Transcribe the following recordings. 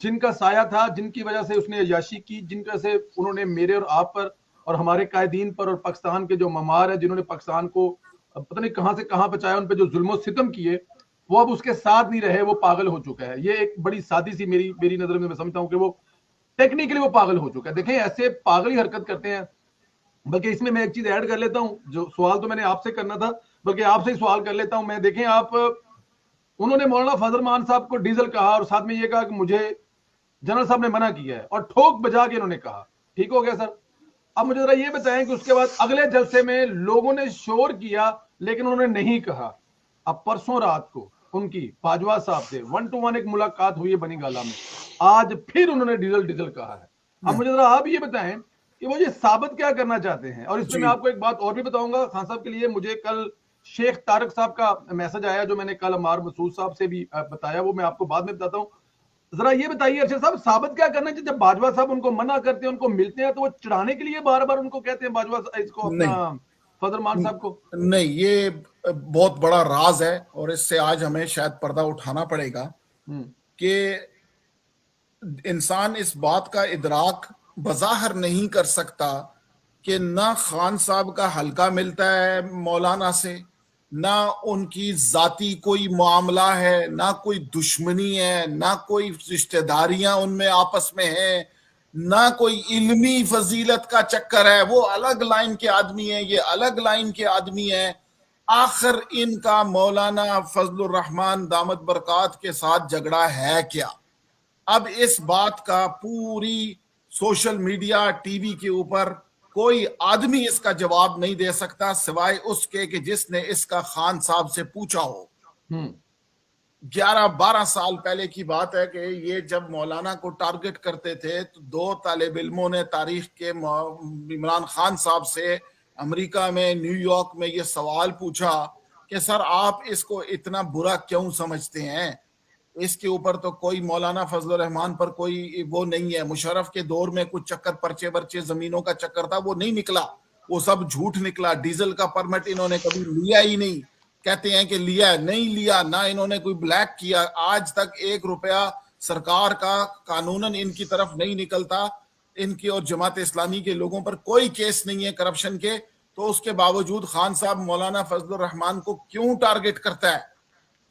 جن کا سایہ تھا, جن کی وجہ سے اس نے عیاشی کی, جن کا سے انہوں نے میرے اور آپ پر اور ہمارے قائدین پر اور پاکستان کے جو ممار ہیں جنہوں نے پاکستان کو پتہ نہیں کہاں سے کہاں پہنچایا, ان پہ جو ظلم و ستم کیے, وہ اب اس کے ساتھ نہیں رہے, وہ پاگل ہو چکا ہے. یہ ایک بڑی سادی سی میری نظر میں سمجھتا ہوں کہ وہ ٹیکنیکلی وہ پاگل ہو چکا ہے. دیکھیں ایسے پاگل ہی حرکت کرتے ہیں. بلکہ اس میں ایک چیز ایڈ کر لیتا ہوں, جو سوال تو میں نے آپ سے کرنا تھا, بلکہ آپ سے ہی سوال کر لیتا ہوں میں. دیکھیں آپ, انہوں نے مولانا فضل الرحمان صاحب کو ڈیزل کہا اور ساتھ میں یہ کہا کہ مجھے جنرل صاحب نے منع کیا ہے, اور ٹھوک بجا کے انہوں نے کہا. ٹھیک ہو گیا سر. اب مجھے ذرا یہ بتائیں کہ اس کے بعد اگلے جلسے میں لوگوں نے شور کیا لیکن انہوں نے نہیں کہا. اب پرسوں رات کو ان کی باجوہ صاحب سے 1 to 1 ایک ملاقات ہوئی ہے بنی گالا میں, آج پھر انہوں نے ڈیزل کہا ہے. اب مجھے ذرا آپ یہ بتائیں کہ وہ یہ ثابت کیا کرنا چاہتے ہیں. اور اس میں آپ کو ایک بات اور بھی بتاؤں گا خان صاحب کے لیے, مجھے کل شیخ طارق صاحب کا میسج آیا جو میں نے کل عمار مسعود صاحب سے بھی بتایا, وہ میں آپ کو بعد میں بتاتا ہوں. ذرا یہ بتائیے ارشد صاحب, ثابت کیا کرنا چاہیے؟ جب باجوہ صاحب ان کو منع کرتے ہیں, ان کو ملتے ہیں, تو وہ چڑھانے کے لیے بار بار ان کو کہتے ہیں باجوہ اس کو اپنا فضل الرحمان صاحب کو. نہیں, یہ بہت بڑا راز ہے اور اس سے آج ہمیں شاید پردہ اٹھانا پڑے گا کہ انسان اس بات کا ادراک بظاہر نہیں کر سکتا کہ نہ خان صاحب کا حلقہ ملتا ہے مولانا سے, نہ ان کی ذاتی کوئی معاملہ ہے, نہ کوئی دشمنی ہے, نہ کوئی رشتہ داریاں ان میں آپس میں ہیں, نہ کوئی علمی فضیلت کا چکر ہے. وہ الگ لائن کے آدمی ہیں, یہ الگ لائن کے آدمی ہیں. آخر ان کا مولانا فضل الرحمان دامت برکات کے ساتھ جھگڑا ہے کیا؟ اب اس بات کا پوری سوشل میڈیا ٹی وی کے اوپر کوئی آدمی اس کا جواب نہیں دے سکتا سوائے اس کے کہ جس نے اس کا خان صاحب سے پوچھا ہو. 11-12 سال پہلے کی بات ہے کہ یہ جب مولانا کو ٹارگٹ کرتے تھے تو 2 طالب علموں نے تاریخ کے عمران خان صاحب سے امریکہ میں نیو یارک میں یہ سوال پوچھا کہ سر آپ اس کو اتنا برا کیوں سمجھتے ہیں, اس کے اوپر تو کوئی مولانا فضل الرحمان پر کوئی وہ نہیں ہے. مشرف کے دور میں کچھ چکر پرچے برچے زمینوں کا چکر تھا, وہ نہیں نکلا, وہ سب جھوٹ نکلا. ڈیزل کا پرمٹ انہوں نے کبھی لیا ہی نہیں, کہتے ہیں کہ لیا, نہیں لیا, نہ انہوں نے کوئی بلیک کیا. آج تک 1 روپیہ سرکار کا قانوناً ان کی طرف نہیں نکلتا. ان کی اور جماعت اسلامی کے لوگوں پر کوئی کیس نہیں ہے کرپشن کے, تو اس کے باوجود خان صاحب مولانا فضل الرحمان کو کیوں ٹارگٹ کرتا ہے؟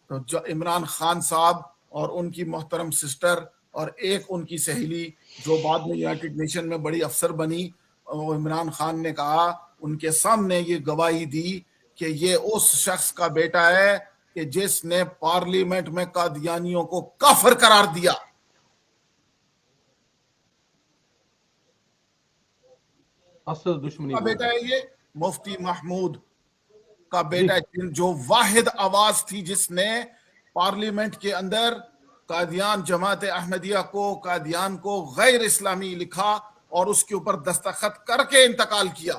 تو عمران خان صاحب اور ان کی محترم سسٹر اور ایک ان کی سہیلی جو بعد میں یونائیٹڈ نیشن میں بڑی افسر بنی, عمران خان نے کہا, ان کے سامنے یہ گواہی دی کہ یہ اس شخص کا بیٹا ہے کہ جس نے پارلیمنٹ میں قادیانیوں کو کافر قرار دیا. اصل دشمنی کا بیٹا ہے یہ مفتی محمود کا بیٹا, جو واحد آواز تھی جس نے پارلیمنٹ کے اندر قادیان جماعت احمدیہ کو, قادیان کو غیر اسلامی لکھا اور اس کے اوپر دستخط کر کے انتقال کیا.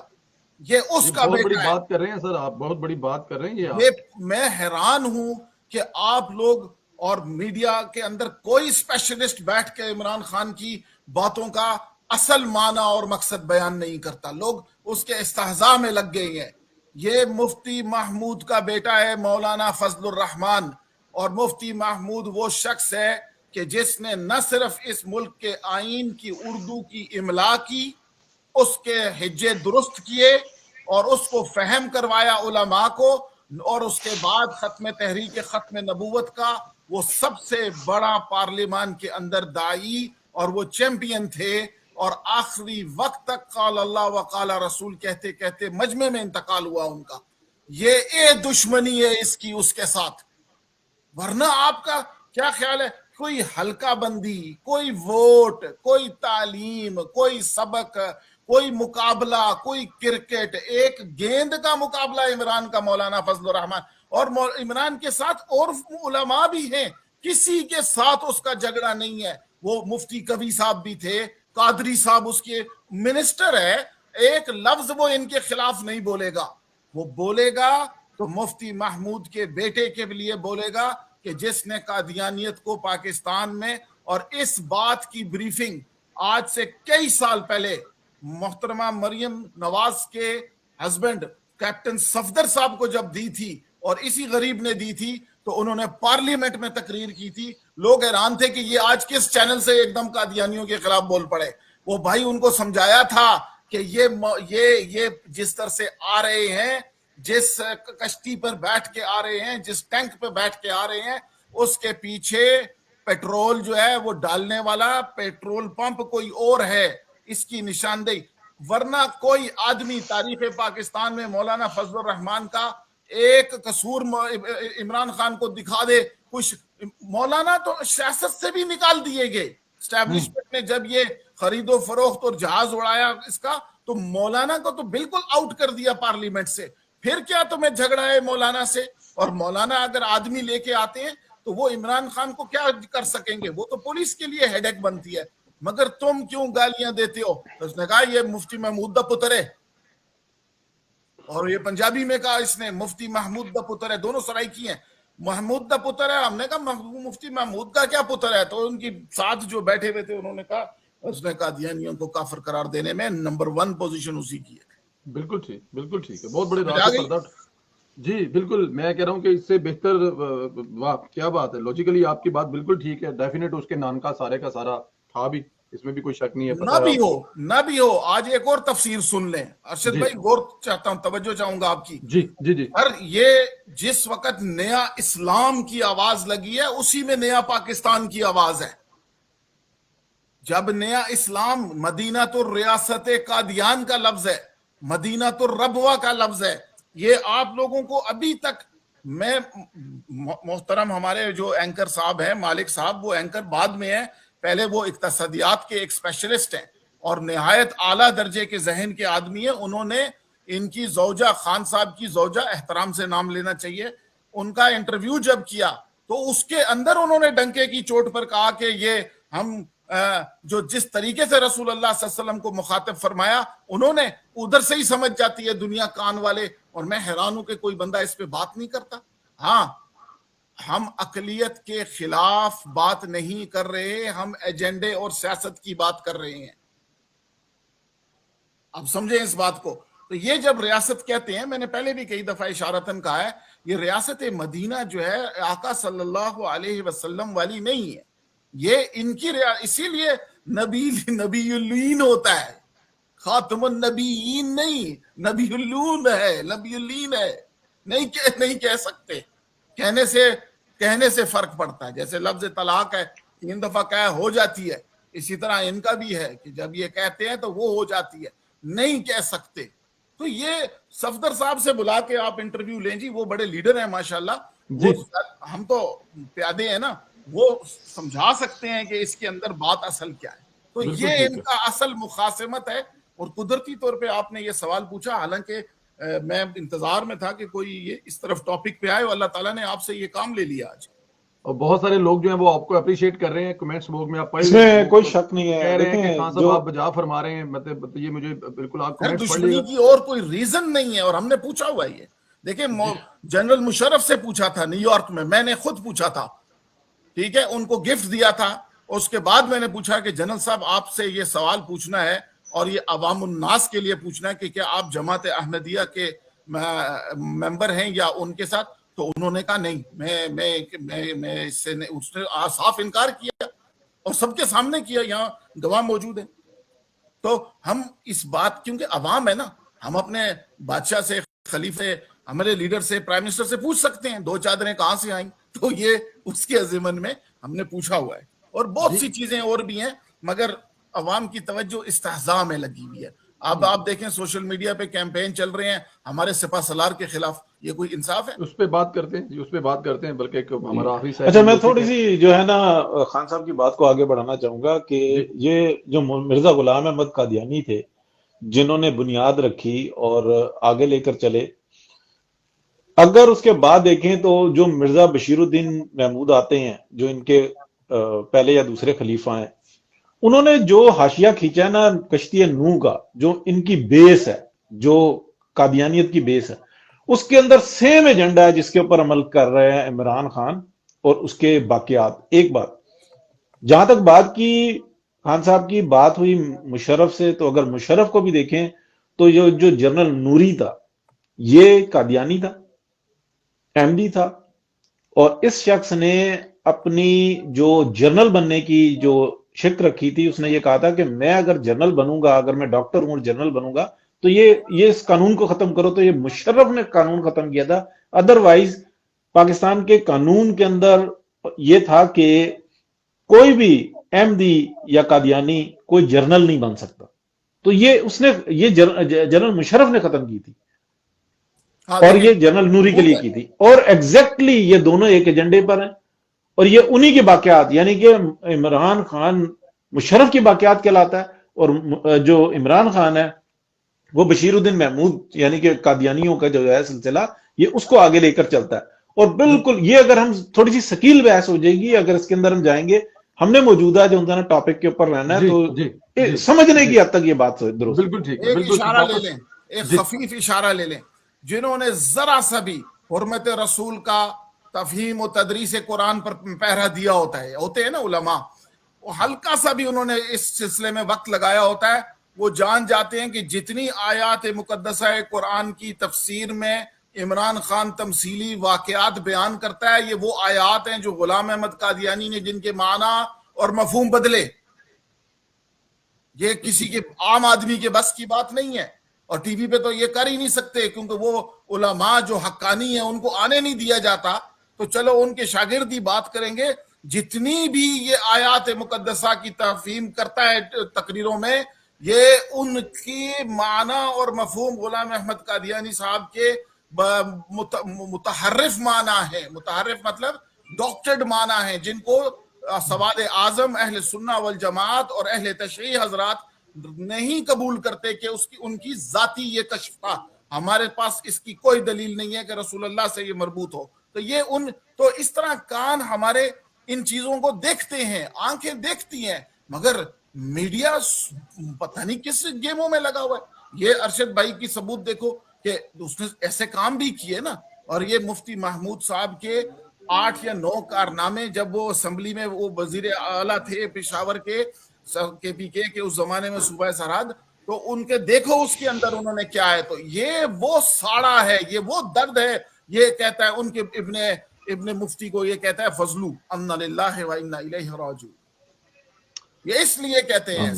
یہ اس کا بہت بڑی بیٹا ہے. بات کر رہے ہیں سر آپ, بہت بڑی بات کر رہے ہیں یہ میں حیران ہوں کہ آپ لوگ اور میڈیا کے اندر کوئی اسپیشلسٹ بیٹھ کے عمران خان کی باتوں کا اصل معنی اور مقصد بیان نہیں کرتا. لوگ اس کے استہزاء میں لگ گئے ہیں. یہ مفتی محمود کا بیٹا ہے مولانا فضل الرحمان, اور مفتی محمود وہ شخص ہے کہ جس نے نہ صرف اس ملک کے آئین کی اردو کی املا کی, اس کے ہجے درست کیے اور اس کو فہم کروایا علماء کو, اور اس کے بعد ختم تحریک ختم نبوت کا وہ سب سے بڑا پارلیمان کے اندر داعی اور وہ چیمپئن تھے, اور آخری وقت تک قال اللہ و قال رسول کہتے کہتے مجمع میں انتقال ہوا ان کا. یہ دشمنی ہے اس کی اس کے ساتھ. ورنہ آپ کا کیا خیال ہے, کوئی حلقہ بندی, کوئی ووٹ, کوئی تعلیم, کوئی سبق, کوئی مقابلہ, کوئی کرکٹ, ایک گیند کا مقابلہ عمران کا مولانا فضل الرحمان, اور عمران کے ساتھ اور علماء بھی ہیں, کسی کے ساتھ اس کا جھگڑا نہیں ہے. وہ مفتی کبھی صاحب بھی تھے, قادری صاحب اس کے منسٹر ہے, ایک لفظ وہ ان کے خلاف نہیں بولے گا. وہ بولے گا تو مفتی محمود کے بیٹے کے لیے بولے گا کہ جس نے قادیانیت کو پاکستان میں, اور اس بات کی بریفنگ آج سے کئی سال پہلے محترمہ مریم نواز کے ہسبینڈ کیپٹن صفدر صاحب کو جب دی تھی, اور اسی غریب نے دی تھی, تو انہوں نے پارلیمنٹ میں تقریر کی تھی, لوگ حیران تھے کہ یہ آج کس چینل سے ایک دم قادیانیوں کے خلاف بول پڑے. وہ بھائی ان کو سمجھایا تھا کہ یہ جس طرح سے آ رہے ہیں, جس کشتی پر بیٹھ کے آ رہے ہیں, جس ٹینک پہ بیٹھ کے آ رہے ہیں, اس کے پیچھے پیٹرول جو ہے وہ ڈالنے والا پیٹرول پمپ کوئی اور ہے, اس کی نشاندہی. ورنہ کوئی آدمی تاریخ پاکستان میں مولانا فضل الرحمان کا ایک قصور عمران خان کو دکھا دے. کچھ مولانا تو سیاست سے بھی نکال دیے گئے. اسٹیبلشمنٹ نے جب یہ خرید و فروخت اور جہاز اڑایا اس کا, تو مولانا کو تو بالکل آؤٹ کر دیا پارلیمنٹ سے. پھر کیا تمہیں جھگڑا ہے مولانا سے؟ اور مولانا اگر آدمی لے کے آتے ہیں تو وہ عمران خان کو کیا کر سکیں گے؟ وہ تو پولیس کے لیے ہیڈ ایک بنتی ہے. مگر تم کیوں گالیاں دیتے ہو؟ اس نے کہا یہ مفتی محمود دا پتر ہے, اور یہ پنجابی میں کہا اس نے مفتی محمود دا پتر ہے, دونوں سرائکی ہیں. محمود دا پتر ہے. ہم نے کہا مفتی محمود کا کیا پتر ہے؟ تو ان کی ساتھ جو بیٹھے ہوئے تھے انہوں نے کہا, اس نے قادیانیوں کو کافر قرار دینے میں نمبر 1 پوزیشن اسی کی ہے. بالکل ٹھیک, بالکل ٹھیک ہے, بہت بڑے راز سے پردہ. جی بالکل, میں کہہ رہا ہوں کہ اس سے بہتر, واہ کیا بات ہے, لاجیکلی آپ کی بات بالکل ٹھیک ہے. ڈیفینیٹ اس کے نان کا سارے کا سارا تھا بھی, اس میں بھی کوئی شک نہیں ہے. نہ بھی ہو. آج ایک اور تفسیر سن لیں ارشد بھائی, غور چاہتا ہوں, توجہ چاہوں گا آپ کی. جی جی جی. اور یہ جس وقت نیا اسلام کی آواز لگی ہے, اسی میں نیا پاکستان کی آواز ہے. جب نیا اسلام مدینہ تو ریاست قادیان کا لفظ ہے, مدینہ تو ربوہ کا لفظ ہے. یہ آپ لوگوں کو ابھی تک, میں محترم ہمارے جو اینکر صاحب ہیں مالک صاحب, وہ اینکر بعد میں ہیں, پہلے وہ اقتصادیات کے ایک اسپیشلسٹ ہیں اور نہایت اعلیٰ درجے کے ذہن کے آدمی ہیں. انہوں نے ان کی زوجہ, خان صاحب کی زوجہ, احترام سے نام لینا چاہیے, ان کا انٹرویو جب کیا تو اس کے اندر انہوں نے ڈنکے کی چوٹ پر کہا کہ یہ ہم جو جس طریقے سے رسول اللہ صلی اللہ علیہ وسلم کو مخاطب فرمایا, انہوں نے ادھر سے ہی سمجھ جاتی ہے دنیا کان والے. اور میں حیران ہوں کہ کوئی بندہ اس پہ بات نہیں کرتا. ہاں, ہم اقلیت کے خلاف بات نہیں کر رہے, ہم ایجنڈے اور سیاست کی بات کر رہے ہیں. اب سمجھیں اس بات کو. تو یہ جب ریاست کہتے ہیں, میں نے پہلے بھی کئی دفعہ اشارتاً کہا ہے, یہ ریاست مدینہ جو ہے آقا صلی اللہ علیہ وسلم والی نہیں ہے. یہ ان کی اسی لیے نبی الین ہوتا ہے, خاتم النبیین نہیں, نبی الون ہے, نبی الین ہے. نہیں کہہ سکتے, کہنے سے فرق پڑتا ہے. جیسے لفظ طلاق ہے, 3 دفعہ کہہ ہو جاتی ہے, اسی طرح ان کا بھی ہے کہ جب یہ کہتے ہیں تو وہ ہو جاتی ہے, نہیں کہہ سکتے. تو یہ صفدر صاحب سے بلا کے آپ انٹرویو لیں جی, وہ بڑے لیڈر ہیں ماشاءاللہ. ہم تو پیادے ہیں نا, وہ سمجھا سکتے ہیں کہ اس کے اندر بات اصل کیا ہے. تو یہ ان کا اصل مخاصمت ہے. اور قدرتی طور پہ آپ نے یہ سوال پوچھا, حالانکہ میں انتظار میں تھا کہ کوئی یہ اس طرف ٹاپک پہ آئے, اور اللہ تعالیٰ نے آپ سے یہ کام لے لیا آج. اور بہت سارے لوگ جو ہیں وہ آپ کو اپریشیٹ کر رہے ہیں کمنٹس باکس میں, آپ پڑھ اس میں کوئی شک نہیں ہے. کہہ رہے ہیں کہ خان صاحب آپ بجا فرما رہے ہیں, مطلب یہ مجھے بالکل آپ کمنٹس پڑھ دشمنی کی اور کوئی ریزن نہیں ہے. اور ہم نے پوچھا ہوا ہے, یہ دیکھیں جنرل مشرف سے پوچھا تھا نیو یارک میں نے خود پوچھا تھا, ٹھیک ہے, ان کو گفٹ دیا تھا. اس کے بعد میں نے پوچھا کہ جنرل صاحب آپ سے یہ سوال پوچھنا ہے, اور یہ عوام الناس کے لیے پوچھنا ہے کہ کیا آپ جماعت احمدیہ کے ممبر ہیں یا ان کے ساتھ. تو انہوں نے کہا نہیں, میں اس سے اس نے صاف انکار کیا, اور سب کے سامنے کیا, یہاں گواہ موجود ہیں. تو ہم اس بات, کیونکہ عوام ہے نا, ہم اپنے بادشاہ سے, خلیفے, ہمارے لیڈر سے, پرائم منسٹر سے پوچھ سکتے ہیں 2 چادریں کہاں سے آئیں. تو یہ اس کے ضمن میں ہم نے پوچھا ہوا ہے. اور بہت سی چیزیں اور بھی ہیں, مگر عوام کی توجہ استہزاء میں لگی ہوئی ہے. اب آپ دیکھیں سوشل میڈیا پہ کیمپین چل رہے ہیں ہمارے سپہ سالار کے خلاف, یہ کوئی انصاف ہے؟ اس پہ بات کرتے ہیں, اس پہ بات کرتے ہیں. بلکہ ہمارا آخری اچھا, میں تھوڑی سی جو ہے نا خان صاحب کی بات کو آگے بڑھانا چاہوں گا کہ یہ جو مرزا غلام احمد قادیانی تھے, جنہوں نے بنیاد رکھی اور آگے لے کر چلے, اگر اس کے بعد دیکھیں تو جو مرزا بشیر الدین محمود آتے ہیں, جو ان کے پہلے یا دوسرے خلیفہ ہیں, انہوں نے جو حاشیہ کھینچا ہے نا کشتی نوح کا, جو ان کی بیس ہے, جو قادیانیت کی بیس ہے, اس کے اندر سیم ایجنڈا ہے جس کے اوپر عمل کر رہے ہیں عمران خان اور اس کے باقیات. ایک بات, جہاں تک بات کی خان صاحب کی بات ہوئی مشرف سے, تو اگر مشرف کو بھی دیکھیں تو جو جنرل نوری تھا یہ قادیانی تھا, احمدی تھا, اور اس شخص نے اپنی جو جنرل بننے کی جو شک رکھی تھی، اس نے یہ کہا تھا کہ میں اگر جنرل بنوں گا، اگر میں ڈاکٹر ہوں اور جنرل بنوں گا تو یہ اس قانون کو ختم کرو. تو یہ مشرف نے قانون ختم کیا تھا. ادروائز پاکستان کے قانون کے اندر یہ تھا کہ کوئی بھی احمدی یا قادیانی کوئی جرنل نہیں بن سکتا. تو یہ جنرل مشرف نے ختم کی تھی اور یہ جنرل نوری کے لیے کی تھی. اور ایگزیکٹلی یہ دونوں ایک ایجنڈے پر ہیں اور یہ انہی کے واقعات، یعنی کہ عمران خان مشرف کی واقعات کہلاتا ہے اور جو عمران خان ہے وہ بشیر الدین محمود یعنی کہ قادیانیوں کا جو ہے سلسلہ، یہ اس کو آگے لے کر چلتا ہے. اور بالکل یہ اگر ہم تھوڑی سی ثقیل بحث ہو جائے گی اگر اس کے اندر ہم جائیں گے. ہم نے موجودہ جو نا ٹاپک کے اوپر رہنا ہے تو سمجھنے کی حد تک یہ بات درست. بالکل ٹھیک. ایک اشارہ لے لیں، ایک خفیف اشارہ لے لیں. جنہوں نے ذرا سا بھی حرمت رسول کا تفہیم و تدریس قرآن پر پہرا دیا ہوتے ہیں نا علماء، وہ ہلکا سا بھی انہوں نے اس سلسلے میں وقت لگایا ہوتا ہے، وہ جان جاتے ہیں کہ جتنی آیات مقدسہ قرآن کی تفسیر میں عمران خان تمثیلی واقعات بیان کرتا ہے، یہ وہ آیات ہیں جو غلام احمد قادیانی نے جن کے معنی اور مفہوم بدلے. یہ کسی کے عام آدمی کے بس کی بات نہیں ہے، اور ٹی وی پہ تو یہ کر ہی نہیں سکتے کیونکہ وہ علماء جو حقانی ہیں ان کو آنے نہیں دیا جاتا. تو چلو ان کے شاگرد ہی بات کریں گے. جتنی بھی یہ آیات مقدسہ کی تفہیم کرتا ہے تقریروں میں، یہ ان کی معنی اور مفہوم غلام احمد قادیانی صاحب کے متحرف معنی ہے. متحرف مطلب ڈاکٹرڈ معنی ہیں جن کو سواد اعظم اہل سنہ والجماعت اور اہل تشریح حضرات نہیں قبول کرتے کہ ان کی ذاتی یہ کشف تھا. ہمارے پاس اس کی کوئی دلیل نہیں ہے کہ رسول اللہ سے یہ مربوط ہو. تو اس طرح کان ہمارے ان چیزوں کو دیکھتے ہیں، آنکھیں دیکھتی ہیں، مگر میڈیا پتہ نہیں کس گیموں میں لگا ہوا ہے. یہ ارشد بھائی کی ثبوت دیکھو کہ اس نے ایسے کام بھی کیے نا. اور یہ مفتی محمود صاحب کے 8 یا 9 کارنامے، جب وہ اسمبلی میں وہ وزیر اعلیٰ تھے پشاور کے پی کے اس زمانے میں صوبہ سرحد، تو ان کے دیکھو اس کے اندر انہوں نے کیا ہے. تو یہ وہ ساڑا ہے، یہ وہ درد ہے. یہ کہتا ہے ان کے ابن مفتی کو یہ کہتا ہے فضلو انا للہ و انا الیہ راجعون. یہ اس لیے کہتے ہیں.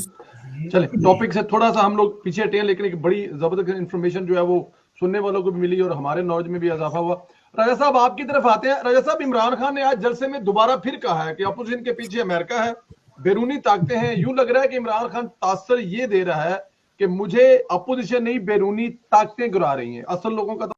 چلے ٹاپک سے تھوڑا سا ہم لوگ پیچھے ہٹے ہیں، لیکن ایک بڑی زبردست انفارمیشن جو ہے وہ سننے والوں کو بھی ملی اور ہمارے نالج میں بھی اضافہ ہوا. راجہ صاحب آپ کی طرف آتے ہیں. راجہ صاحب، عمران خان نے آج جلسے میں دوبارہ پھر کہا ہے کہ اپوزیشن کے پیچھے امریکہ ہے، بیرونی طاقتیں ہیں. یوں لگ رہا ہے کہ عمران خان تاثر یہ دے رہا ہے کہ مجھے اپوزیشن نہیں بیرونی طاقتیں گرا رہی ہیں، اصل لوگوں کا